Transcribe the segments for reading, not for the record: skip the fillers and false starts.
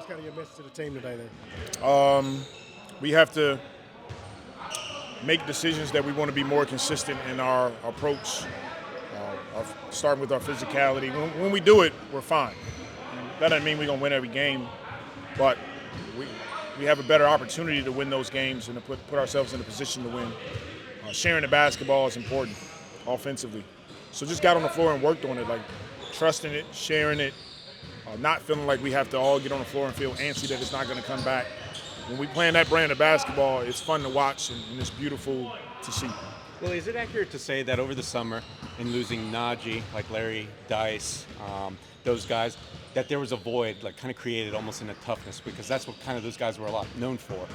what's kind of your message to the team today then? We have to make decisions that we want to be more consistent in our approach, starting with our physicality. When we do it, we're fine. That doesn't mean we're going to win every game, but we have a better opportunity to win those games and to put ourselves in a position to win. Sharing the basketball is important offensively. So just got on the floor and worked on it, like trusting it, sharing it, not feeling like we have to all get on the floor and feel antsy that it's not going to come back. When we playing that brand of basketball, it's fun to watch and it's beautiful to see. Well, is it accurate to say that over the summer, in losing Najee, like Larry, Dice, those guys, that there was a void, like kind of created almost in a toughness, because that's what kind of those guys were a lot known for.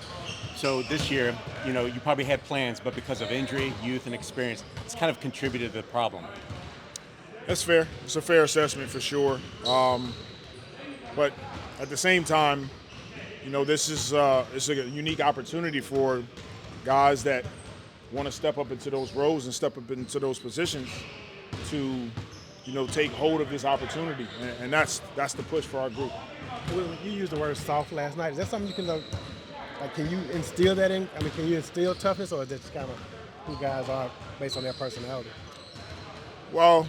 So this year, you probably had plans, but because of injury, youth, and experience, it's kind of contributed to the problem. That's fair. It's a fair assessment for sure. But at the same time, this is it's a unique opportunity for guys that want to step up into those roles and step up into those positions to, take hold of this opportunity, and that's the push for our group. Well, you used the word soft last night. Is that something you can can you instill that in? I mean, can you instill toughness, or is that just kind of who guys are based on their personality? Well,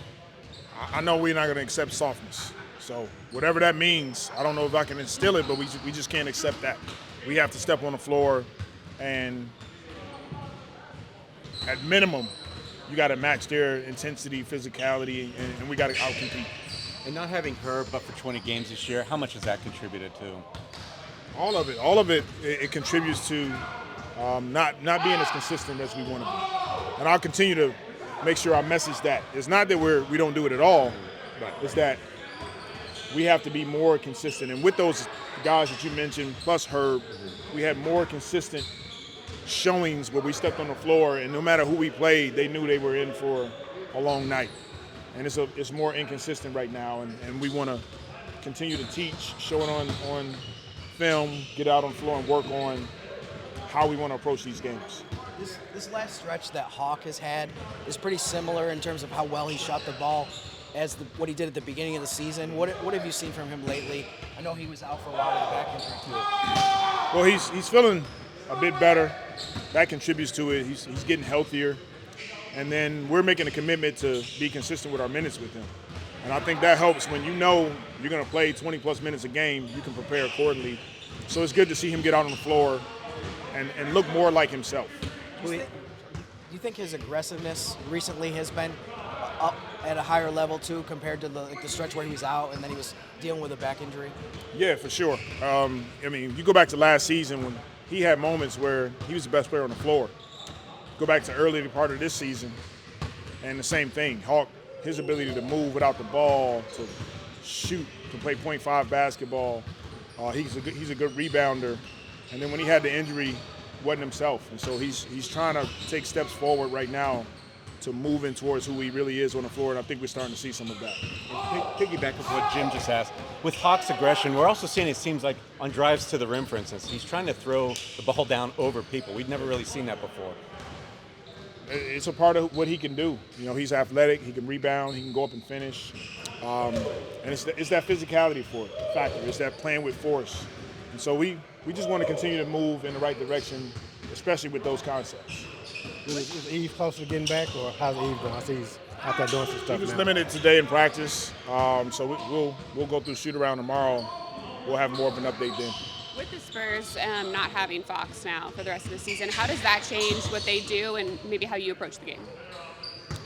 I know we're not going to accept softness. So whatever that means, I don't know if I can instill it, but we just can't accept that. We have to step on the floor, and at minimum, you got to match their intensity, physicality, and we got to outcompete. And not having her but for 20 games this year, how much has that contributed to? All of it, it contributes to not being as consistent as we want to be. And I'll continue to make sure I message that. It's not that we don't do it at all. Right. It's that we have to be more consistent. And with those guys that you mentioned, plus Herb, we had more consistent showings where we stepped on the floor, and no matter who we played, they knew they were in for a long night. And it's more inconsistent right now, and we want to continue to teach, show it on film, get out on the floor and work on how we want to approach these games. This last stretch that Hawk has had is pretty similar in terms of how well he shot the ball as what he did at the beginning of the season. What have you seen from him lately? I know he was out for a while with a back injury too. Well, he's feeling a bit better. That contributes to it. He's getting healthier. And then we're making a commitment to be consistent with our minutes with him. And I think that helps when you know you're going to play 20-plus minutes a game, you can prepare accordingly. So it's good to see him get out on the floor and look more like himself. Do you think his aggressiveness recently has been up at a higher level too, compared to the stretch where he was out and then he was dealing with a back injury? Yeah, for sure. You go back to last season when he had moments where he was the best player on the floor. Go back to earlier part of this season, and the same thing. Hawk, his ability to move without the ball, to shoot, to play .5 basketball. He's a good rebounder. And then when he had the injury, wasn't himself. And so he's trying to take steps forward right now to moving towards who he really is on the floor, and I think we're starting to see some of that. Piggyback with what Jim just asked. With Hawk's aggression, we're also seeing it seems like on drives to the rim, for instance, he's trying to throw the ball down over people. We'd never really seen that before. It's a part of what he can do. He's athletic, he can rebound, he can go up and finish. And it's that physicality factor. It's that playing with force. And so we just want to continue to move in the right direction, especially with those concepts. Is Yves closer to getting back, or how's Yves doing? I see he's out there doing some stuff. He was now. limited today in practice, so we'll go through shoot around tomorrow. We'll have more of an update then. With the Spurs not having Fox now for the rest of the season, how does that change what they do and maybe how you approach the game?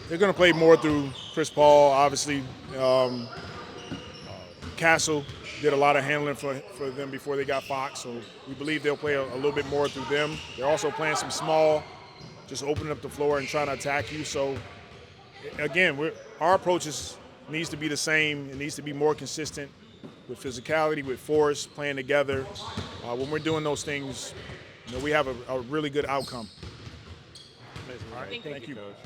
They're going to play more through Chris Paul, obviously. Castle did a lot of handling for them before they got Fox, so we believe they'll play a little bit more through them. They're also playing some small, just opening up the floor and trying to attack you. So, again, our approach needs to be the same. It needs to be more consistent with physicality, with force, playing together. When we're doing those things, we have a really good outcome. All right, thank you, Coach.